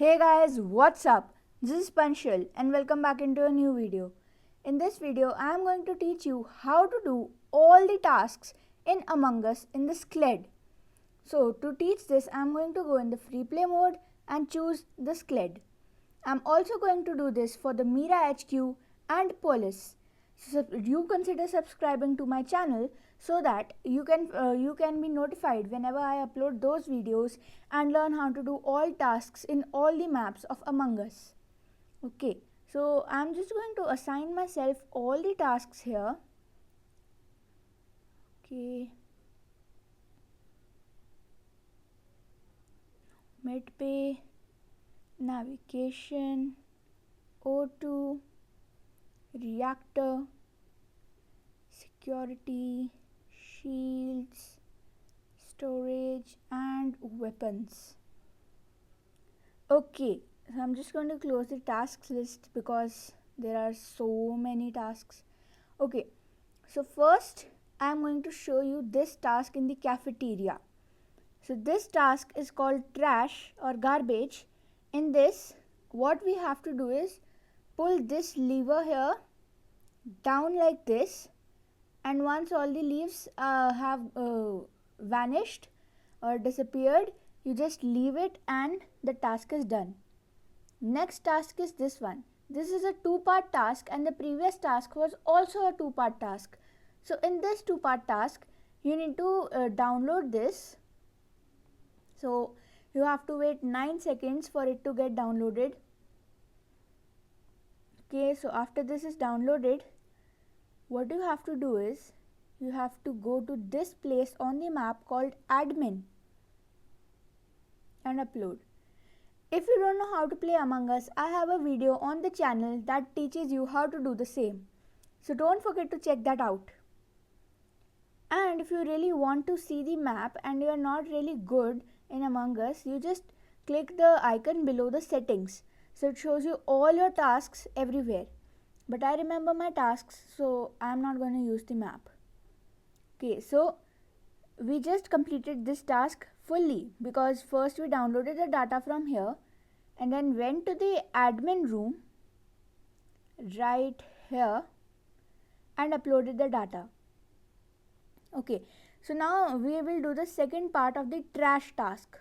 Hey guys, what's up? This is Panshul and welcome back into a new video. In this video, I am going to teach you how to do all the tasks in Among Us in the Skled. So to teach this, I am going to go in the free play mode and choose the Skled. I am also going to do this for the Mira HQ and Polis. So you consider subscribing to my channel so that you can be notified whenever I upload those videos and learn how to do all tasks in all the maps of Among Us. Okay, so I'm just going to assign myself all the tasks here. Okay, medbay, navigation, O2, reactor, security, shields, storage and weapons. Okay, so I'm just going to close the tasks list because there are so many tasks. Okay, so first I'm going to show you this task in the cafeteria. So this task is called trash or garbage. In this, what we have to do is pull this lever here down like this, and once all the leaves have vanished or disappeared, you just leave it and the task is done. Next task is this one. This is a two-part task and the previous task was also a two-part task. So in this two-part task, you need to download this. So you have to wait 9 seconds for it to get downloaded. Okay, so after this is downloaded, what you have to do is you have to go to this place on the map called admin and upload. If you don't know how to play Among Us, I have a video on the channel that teaches you how to do the same. So don't forget to check that out. And if you really want to see the map and you are not really good in Among Us, you just click the icon below the settings. So it shows you all your tasks everywhere. But I remember my tasks, so I am not going to use the map. Okay, so we just completed this task fully because first we downloaded the data from here and then went to the admin room right here and uploaded the data. Okay, so now we will do the second part of the trash task.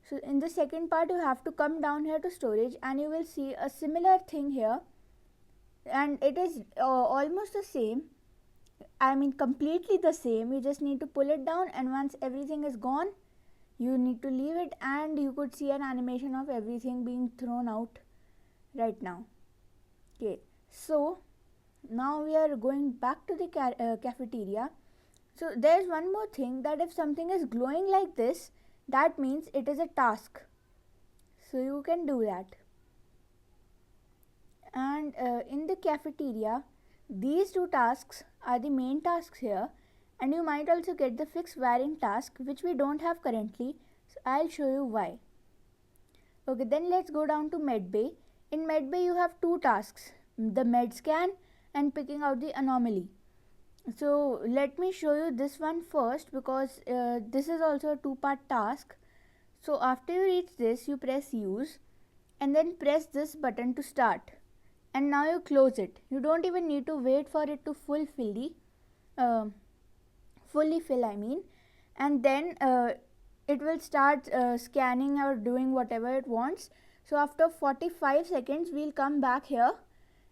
So in the second part, you have to come down here to storage and you will see a similar thing here, and it is almost the same. I mean completely the same. You just need to pull it down, and once everything is gone, you need to leave it, and you could see an animation of everything being thrown out right now. Okay, so now we are going back to the cafeteria. So there's one more thing, that if something is glowing like this, that means it is a task. So you can do that. And in the cafeteria, these two tasks are the main tasks here, and you might also get the fixed wiring task, which we don't have currently, so I'll show you why. Okay, then let's go down to medbay. In medbay you have two tasks, the med scan and picking out the anomaly. So let me show you this one first because this is also a two-part task. So after you reach this, you press use and then press this button to start, and now you close it. You don't even need to wait for it to fully fill and then it will start scanning or doing whatever it wants. So after 45 seconds we'll come back here.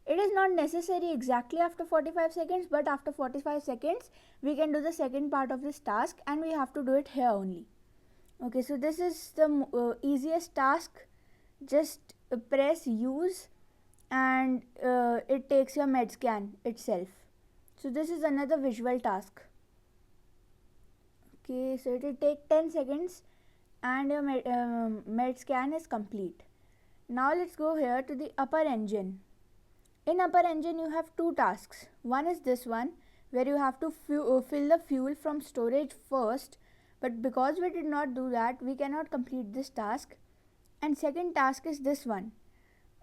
It is not necessary exactly after 45 seconds, but after 45 seconds we can do the second part of this task, and we have to do it here only. Okay, so this is the easiest task. Just press use and it takes your med scan itself. So this is another visual task. Okay, so it will take 10 seconds and your med scan is complete. Now let's go here to the upper engine. In upper engine you have two tasks. One is this one where you have to fill the fuel from storage first, but because we did not do that, we cannot complete this task. And second task is this one.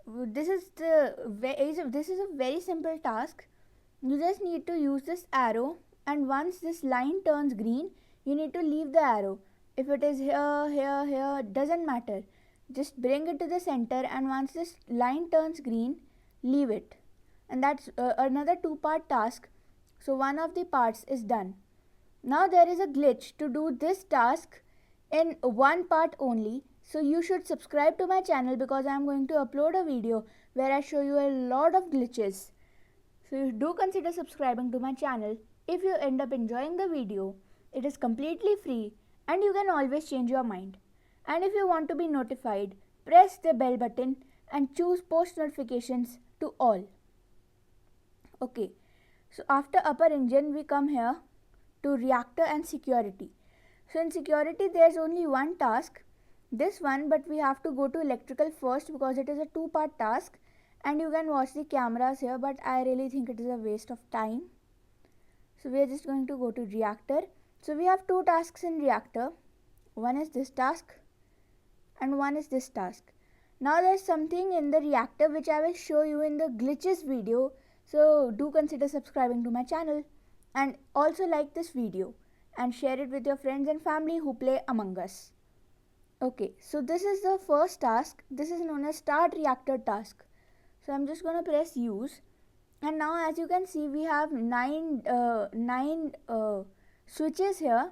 This is a very simple task. You just need to use this arrow, and once this line turns green, you need to leave the arrow. If it is here, here, here, doesn't matter. just bring it to the center, and once this line turns green, leave it. And that's another 2-part task. So one of the parts is done. Now there is a glitch to do this task in one part only. So you should subscribe to my channel, because I am going to upload a video where I show you a lot of glitches. So you do consider subscribing to my channel. If you end up enjoying the video, it is completely free and you can always change your mind. And if you want to be notified, press the bell button and choose post notifications to all. Okay, so after upper engine we come here to reactor and security. So in security there is only one task, this one, but we have to go to electrical first because it is a 2-part task. And you can watch the cameras here, but I really think it is a waste of time. So we are just going to go to reactor. So we have 2 tasks in reactor. One is this task and one is this task. Now there is something in the reactor which I will show you in the glitches video. So do consider subscribing to my channel and also like this video and share it with your friends and family who play Among Us. Okay, so this is the first task. This is known as start reactor task. So I'm just going to press use, and now as you can see we have 9 switches here.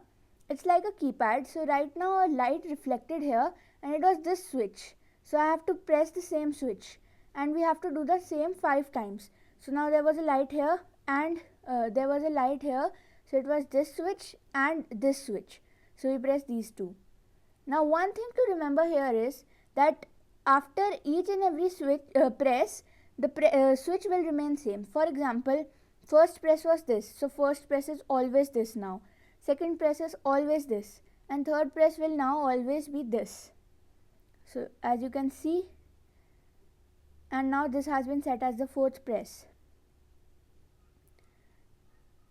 It's like a keypad. So right now a light reflected here and it was this switch. So I have to press the same switch and we have to do the same 5 times. So now there was a light here and there was a light here. So it was this switch and this switch. So we press these 2. Now one thing to remember here is that after each and every switch press, the switch will remain same. For example, first press was this, so first press is always this now. Second press is always this, and third press will now always be this. So as you can see, and now this has been set as the 4th press.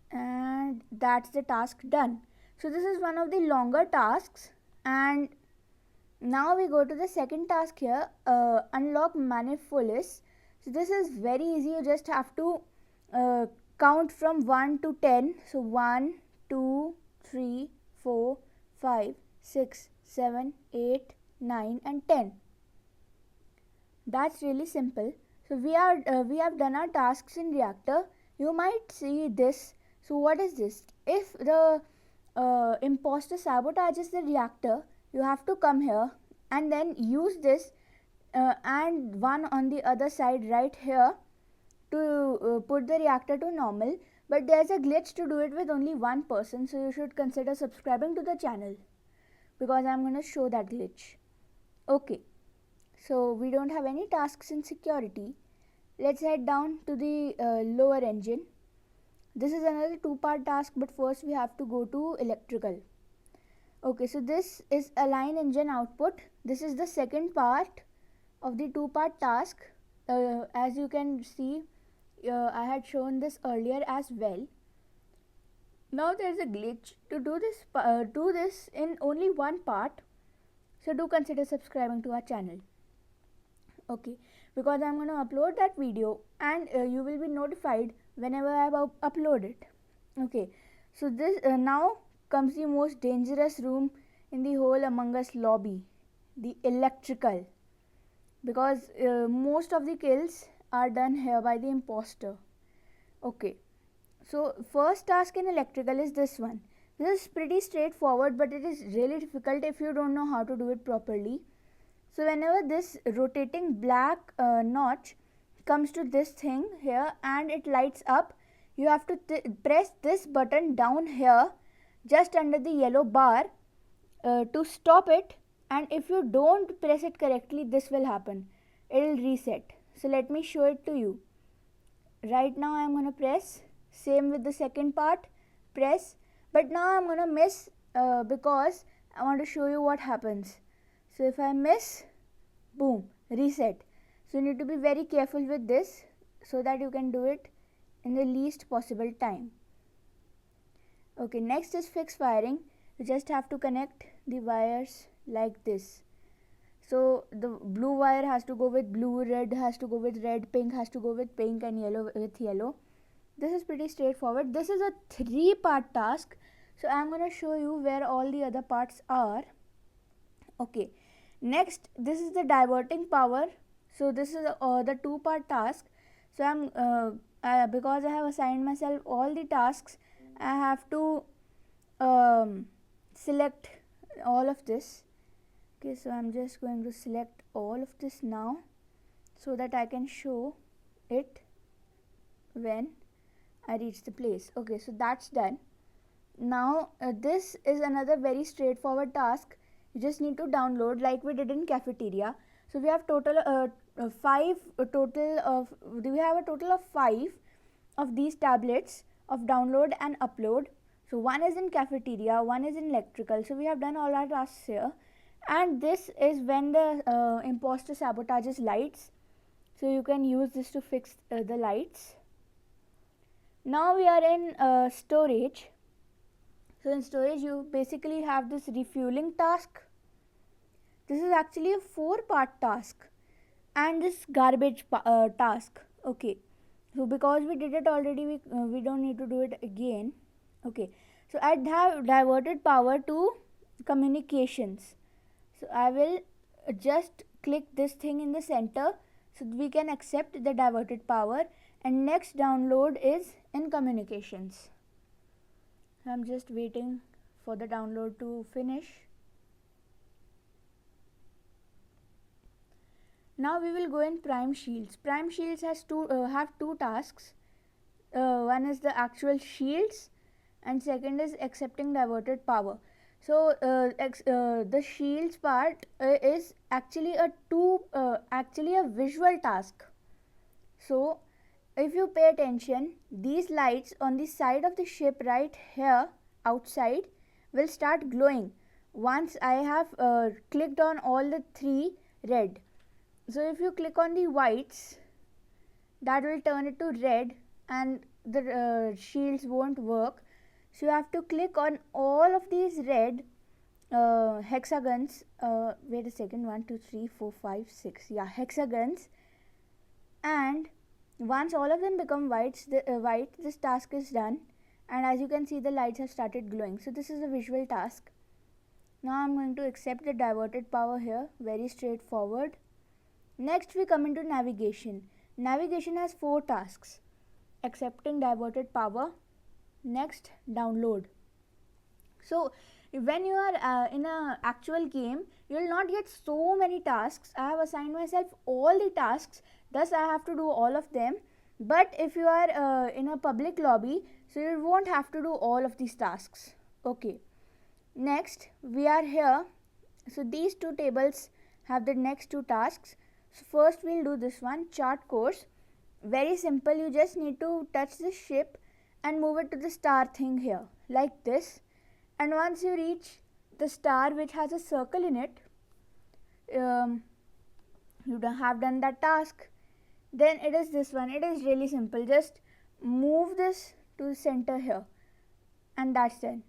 And that's the task done. So this is one of the longer tasks, and now we go to the second task here, unlock manifolds. So this is very easy. You just have to count from 1 to 10. So 1, 2, 3, 4, 5, 6, 7, 8, 9 and 10. That's really simple. So we have done our tasks in reactor. You might see this. So what is this? If the imposter sabotages the reactor, you have to come here and then use this and one on the other side right here to put the reactor to normal. But there's a glitch to do it with only one person, so you should consider subscribing to the channel because I'm going to show that glitch. Okay, so we don't have any tasks in security. Let's head down to the lower engine. This is another 2-part task, but first we have to go to electrical. Okay, so this is align engine output. This is the second part of the 2-part task. As you can see, I had shown this earlier as well. Now there is a glitch to do this in only one part. So do consider subscribing to our channel. Okay, because I'm going to upload that video and you will be notified whenever I upload it. Okay, so this now comes the most dangerous room in the whole Among Us lobby, the electrical, because most of the kills are done here by the imposter. Okay, so first task in electrical is this one. This is pretty straightforward, but it is really difficult if you don't know how to do it properly. So whenever this rotating black notch comes to this thing here and it lights up, you have to press this button down here just under the yellow bar to stop it, and if you don't press it correctly, this will happen. It will reset. So let me show it to you. Right now I am going to press, same with the second part, press, but now I am going to miss because I want to show you what happens. So if I miss, boom, reset. So you need to be very careful with this so that you can do it in the least possible time. Okay, next is fixed wiring. You just have to connect the wires like this. So the blue wire has to go with blue, red has to go with red, pink has to go with pink, and yellow with yellow. This is pretty straightforward. This is a 3-part task. So I am going to show you where all the other parts are. Okay, Next, this is the diverting power. So this is the two-part task. So because I have assigned myself all the tasks, I have to select all of this. Okay, so I'm just going to select all of this now so that I can show it when I reach the place. Okay, so that's done. Now this is another very straightforward task. You just need to download like we did in cafeteria. So we have total we have a total of 5 of these tablets of download and upload. So one is in cafeteria, one is in electrical. So we have done all our tasks here, and this is when the imposter sabotages lights. So you can use this to fix the lights. Now we are in storage. So in storage you basically have this refueling task. This is actually a 4-part task, and this garbage task. Okay, so because we did it already, we don't need to do it again. Okay, so I have diverted power to communications. So I will just click this thing in the center so we can accept the diverted power, and next download is in communications. I'm just waiting for the download to finish. Now we will go in prime shields. Prime shields has have two tasks. One is the actual shields, and second is accepting diverted power. So the shields part is actually a visual task. So if you pay attention, these lights on the side of the ship right here outside will start glowing once I have clicked on all the 3 red. So if you click on the whites, that will turn it to red and the shields won't work. So you have to click on all of these red hexagons. Wait a second, 1 2 3 4 5 6, yeah, hexagons, and once all of them become white, this task is done, and as you can see the lights have started glowing. So this is a visual task. Now I'm going to accept the diverted power here, very straightforward. Next we come into navigation. Navigation has 4 tasks: accepting diverted power, next download. So when you are in an actual game, you will not get so many tasks. I have assigned myself all the tasks, thus I have to do all of them. But if you are in a public lobby, so you won't have to do all of these tasks. Okay, next we are here. So these 2 tables have the next 2 tasks. So first we'll do this one, chart course. Very simple, you just need to touch the ship and move it to the star thing here like this, and once you reach the star which has a circle in it, you have done that task. Then it is this one. It is really simple, just move this to the center here and that's done.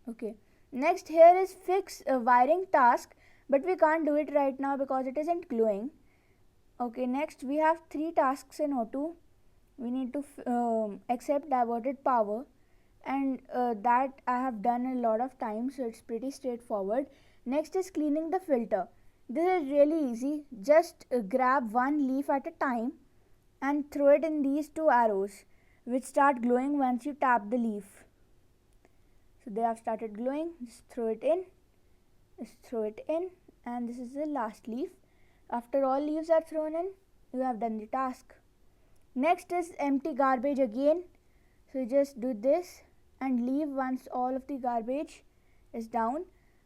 Okay, next here is fix a wiring task, but we can't do it right now because it isn't glowing. Okay, next we have 3 tasks in O2. We need to accept diverted power, and that I have done a lot of times, so it's pretty straightforward. Next is cleaning the filter. This is really easy. Just grab one leaf at a time and throw it in these 2 arrows which start glowing once you tap the leaf. So they have started glowing. Just throw it in, and this is the last leaf. After all leaves are thrown in, you have done the task. Next is empty garbage again. So you just do this and leave once all of the garbage is down.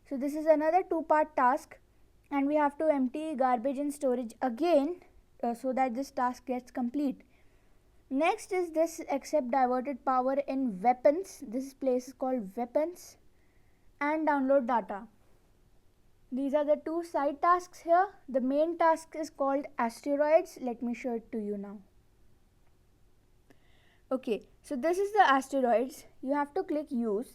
So this is another 2-part task, and we have to empty garbage in storage again so that this task gets complete. Next is this accept diverted power in weapons. This place is called weapons, and download data. These are the 2 side tasks here. The main task is called asteroids. Let me show it to you now. Okay, so this is the asteroids. You have to click use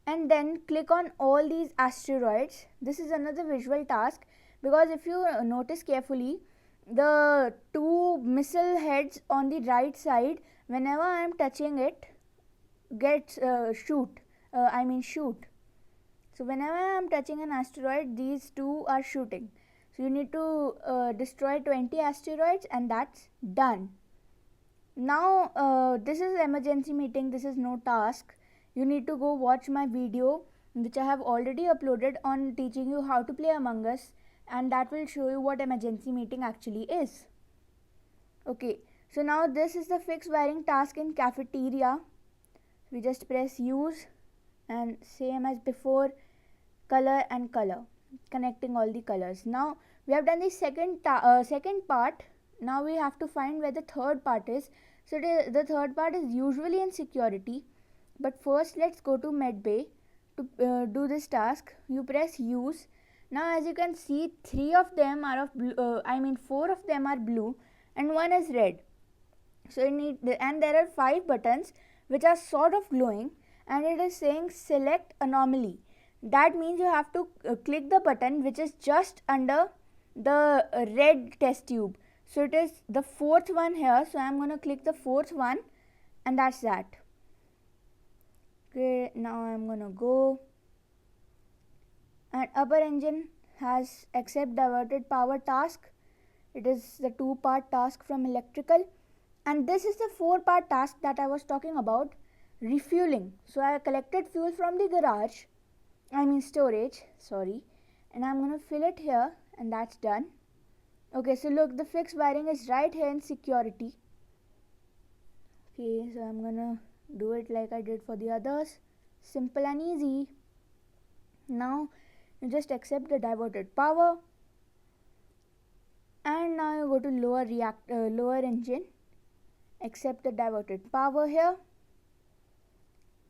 and then click on all these asteroids. This is another visual task, because if you notice carefully, the 2 missile heads on the right side, whenever I am touching it, gets shoot. So whenever I am touching an asteroid, these 2 are shooting. So you need to destroy 20 asteroids, and that's done. Now this is emergency meeting, this is no task. You need to go watch my video which I have already uploaded on teaching you how to play Among Us, and that will show you what emergency meeting actually is. Okay, so now this is the fixed wiring task in cafeteria. We just press use, and same as before, color and color, connecting all the colors. Now we have done the second part. Now we have to find where the third part is. So the third part is usually in security, but first let's go to medbay to do this task. You press use. Now as you can see, 3 of them are of blue, 4 of them are blue and 1 is red. So you need, and there are 5 buttons which are sort of glowing, and it is saying select anomaly. That means you have to click the button which is just under the red test tube. So it is the 4th one here, so I am going to click the 4th one, and that's that. Okay, now I am going to go, and upper engine has accept diverted power task. It is the 2-part task from electrical, and this is the 4-part task that I was talking about, refueling. So I collected fuel from the garage, storage, sorry, and I'm going to fill it here, and that's done. Okay, so look, the fixed wiring is right here in security. Okay, so I'm gonna do it like I did for the others, simple and easy. Now you just accept the diverted power, and now you go to lower engine, accept the diverted power here,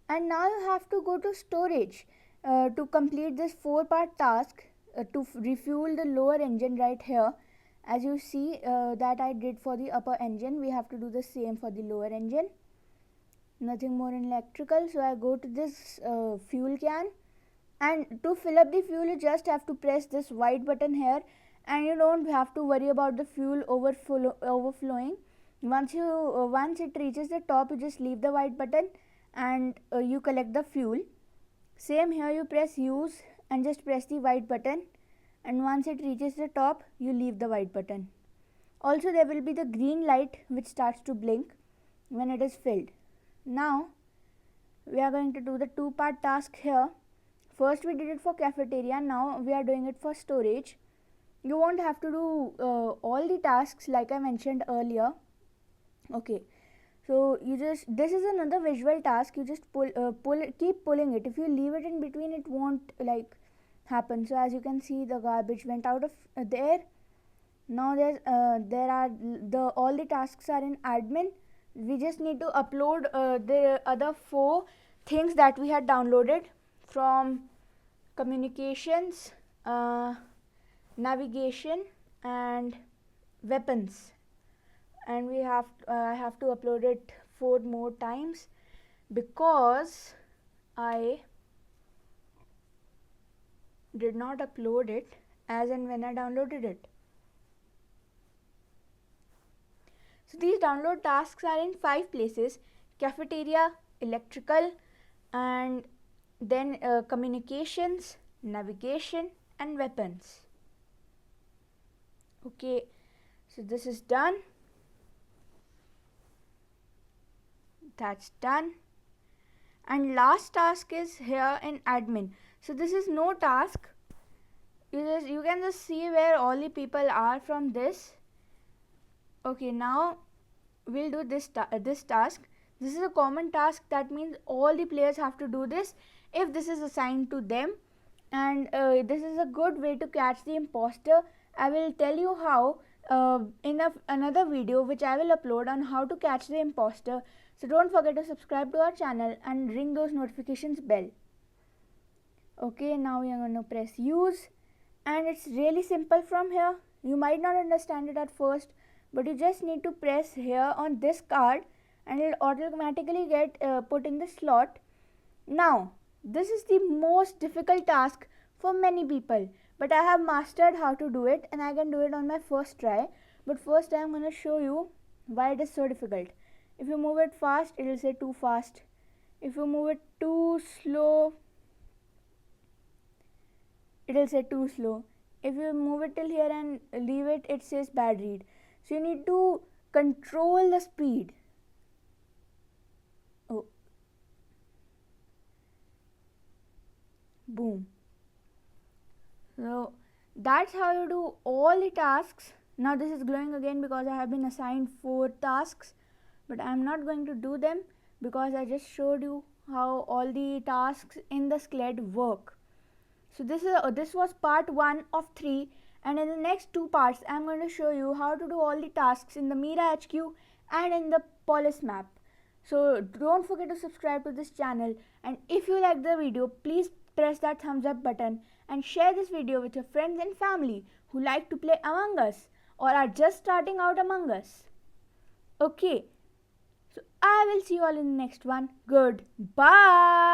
and now you have to go to storage to complete this 4-part task to refuel the lower engine right here. As you see that I did for the upper engine, we have to do the same for the lower engine. Nothing more in electrical, so I go to this fuel can, and to fill up the fuel you just have to press this white button here, and you don't have to worry about the fuel overflowing. Once it reaches the top, you just leave the white button and you collect the fuel. Same here, you press use and just press the white button, and once it reaches the top, you leave the white button. Also there will be the green light which starts to blink when it is filled. Now we are going to do the 2-part task here. First we did it for cafeteria, now we are doing it for storage. You won't have to do all the tasks like I mentioned earlier. Okay, so this is another visual task. You just keep pulling it. If you leave it in between, it won't happen. So as you can see, the garbage went out of there. Now all the tasks are in admin. We just need to upload the other 4 things that we had downloaded from communications, navigation and weapons, and I have to upload it 4 more times because I did not upload it as and when I downloaded it. So these download tasks are in 5 places: cafeteria, electrical, and then communications, navigation and weapons. Okay, so this is done. That's done. And last task is here in admin. So this is no task. You can just see where all the people are from this. Okay, now we'll do this task. This is a common task. That means all the players have to do this if this is assigned to them, and this is a good way to catch the imposter. I will tell you how in another video which I will upload on how to catch the imposter. So don't forget to subscribe to our channel and ring those notifications bell. Okay, now we are going to press use, and it's really simple from here. You might not understand it at first, but you just need to press here on this card and it will automatically get put in the slot. Now this is the most difficult task for many people, but I have mastered how to do it and I can do it on my first try. But first I am going to show you why it is so difficult. If you move it fast, it will say too fast. If you move it too slow, it will say too slow. if you move it till here and leave it, it says bad read. So you need to control the speed. Oh, boom. So that's how you do all the tasks. Now this is glowing again because I have been assigned 4 tasks, but I am not going to do them because I just showed you how all the tasks in the Skled work. So this was part 1 of 3, and in the next 2 parts I am going to show you how to do all the tasks in the Mira HQ and in the Polis map. So don't forget to subscribe to this channel, and if you like the video, please press that thumbs up button and share this video with your friends and family who like to play Among Us or are just starting out Among Us. Okay, so I will see you all in the next one. Goodbye.